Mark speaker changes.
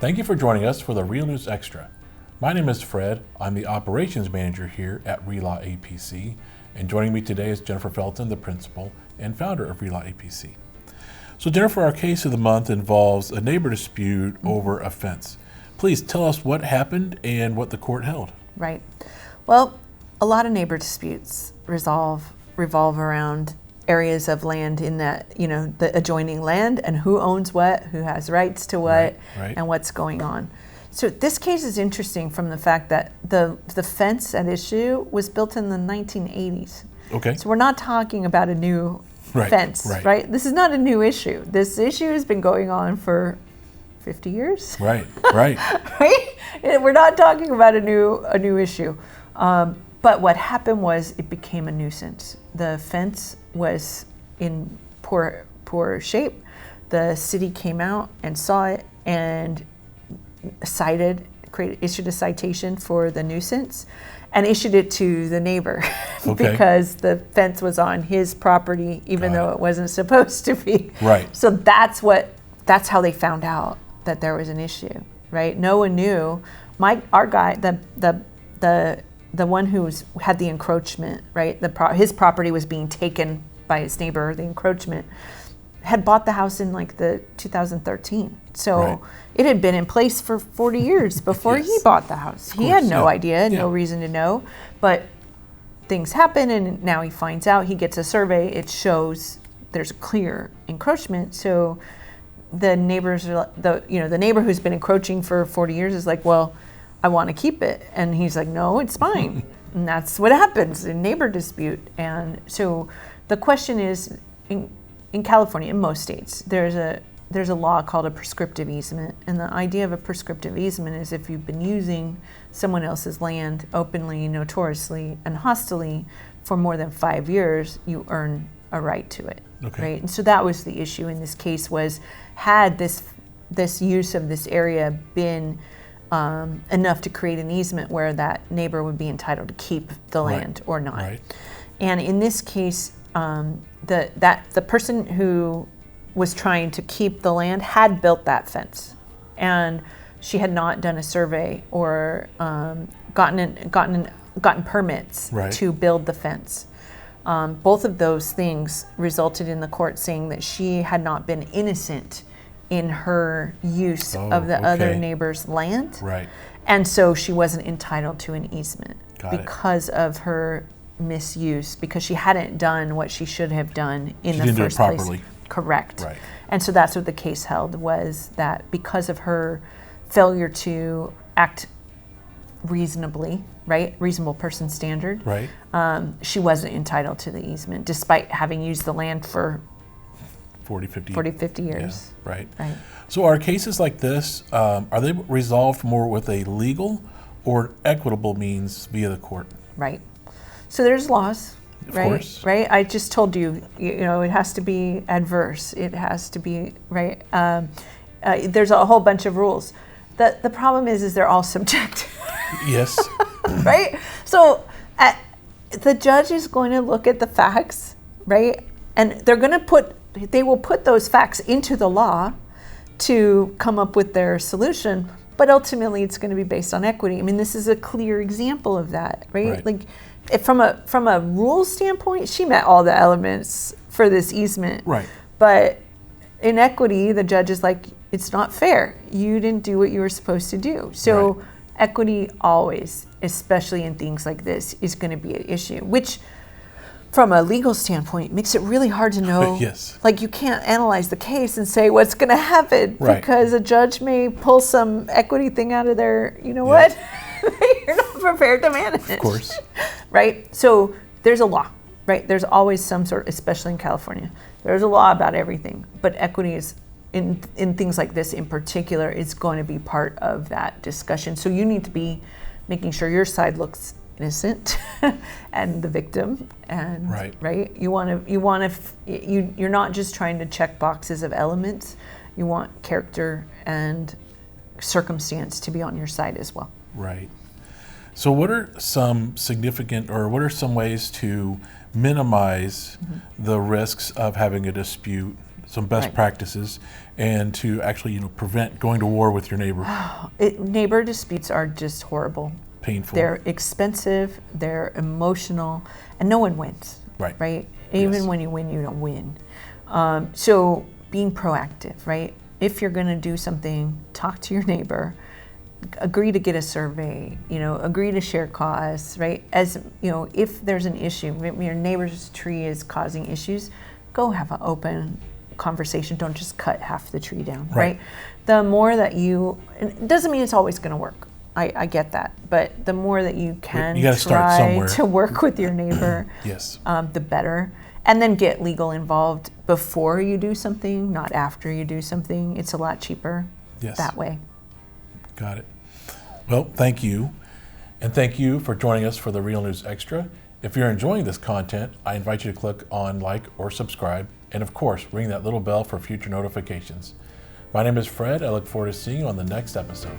Speaker 1: Thank you for joining us for the Real News Extra. My name is Fred. I'm the operations manager here at RELAW APC, and joining me today is Jennifer Felten, the principal and founder of RELAW APC. So Jennifer, our case of the month involves a neighbor dispute over a fence. Please tell us what happened and what the court held.
Speaker 2: Right. Well, a lot of neighbor disputes revolve around areas of land in the adjoining land and who owns what, who has rights to what,
Speaker 1: right.
Speaker 2: and what's going on. So this case is interesting from the fact that the fence at issue was built in the 1980s.
Speaker 1: Okay.
Speaker 2: So we're not talking about a new fence, right? This is not a new issue. This issue has been going on for 50 years.
Speaker 1: Right.
Speaker 2: Right? We're not talking about a new issue. But what happened was it became a nuisance. The fence was in poor shape. The city came out and saw it and issued a citation for the nuisance and issued it to the neighbor because the fence was on his property even though it wasn't supposed to be.
Speaker 1: Right.
Speaker 2: So that's how they found out that there was an issue, right? No one knew. Our guy, the one who had the encroachment, right? His property was being taken by his neighbor. The encroachment had bought the house in like the 2013, so it had been in place for 40 years before he bought the house. He had no idea, no reason to know, but things happen, and now he finds out. He gets a survey. It shows there's a clear encroachment. So the neighbors are the neighbor who's been encroaching for 40 years is like, well, I want to keep it. And he's like, no, it's fine. And that's what happens in neighbor dispute. And so the question is, in California, in most states, there's a law called a prescriptive easement. And the idea of a prescriptive easement is if you've been using someone else's land openly, notoriously, and hostilely for more than 5 years, you earn a right to it. Right? And so that was the issue in this case, was had this use of this area been enough to create an easement where that neighbor would be entitled to keep the land or not. Right. And in this case, the person who was trying to keep the land had built that fence, and she had not done a survey or gotten permits to build the fence. Both of those things resulted in the court saying that she had not been innocent in her use of the other neighbor's land. Right. And so she wasn't entitled to an easement because of her misuse, because she hadn't done what she should have done in the first place. She didn't do it properly. Correct. Right. And so that's what the case held, was that because of her failure to act reasonably, reasonable person standard, she wasn't entitled to the easement despite having used the land for 40, 50 years.
Speaker 1: Yeah, right. So are cases like this, are they resolved more with a legal or equitable means via the court? Right.
Speaker 2: So there's laws,
Speaker 1: of course.
Speaker 2: Right? I just told you, it has to be adverse. It has to be, there's a whole bunch of rules. The problem is they're all subjective.
Speaker 1: Yes.
Speaker 2: Right? So the judge is going to look at the facts, right? And they will put those facts into the law to come up with their solution, but ultimately it's going to be based on equity. I mean, this is a clear example of that, right? Like, from a rule standpoint, she met all the elements for this easement. Right. But in equity, the judge is like, it's not fair. You didn't do what you were supposed to do. So equity always, especially in things like this, is going to be an issue, which from a legal standpoint makes it really hard to know. Like, you can't analyze the case and say what's going to happen because a judge may pull some equity thing out of there. You know what? You're not prepared to manage. Of course. Right? So there's a law, right? There's always some sort, especially in California, there's a law about everything, but equity is in things like this in particular is going to be part of that discussion. So you need to be making sure your side looks innocent and the victim, and you're not just trying to check boxes of elements. You want character and circumstance to be on your side as well.
Speaker 1: Right. So what are some what are some ways to minimize the risks of having a dispute some best
Speaker 2: Right.
Speaker 1: practices, and to actually, prevent going to war with your neighbor.
Speaker 2: Neighbor disputes are just horrible.
Speaker 1: Painful.
Speaker 2: They're expensive, they're emotional, and no one wins.
Speaker 1: Right.
Speaker 2: Right? Even
Speaker 1: Yes.
Speaker 2: when you win, you don't win. So being proactive, right? If you're going to do something, talk to your neighbor, agree to get a survey, agree to share costs, right? As if there's an issue, maybe your neighbor's tree is causing issues, go have an open conversation. Don't just cut half the tree down, right? The more that and it doesn't mean it's always going to work. I get that, but the more that you can
Speaker 1: You gotta start
Speaker 2: try
Speaker 1: somewhere.
Speaker 2: to work with your neighbor,
Speaker 1: Yes.
Speaker 2: the better. And then get legal involved before you do something, not after you do something. It's a lot cheaper
Speaker 1: Yes.
Speaker 2: that way.
Speaker 1: Got it. Well, thank you. And thank you for joining us for the Real News Extra. If you're enjoying this content, I invite you to click on like or subscribe. And of course, ring that little bell for future notifications. My name is Fred. I look forward to seeing you on the next episode.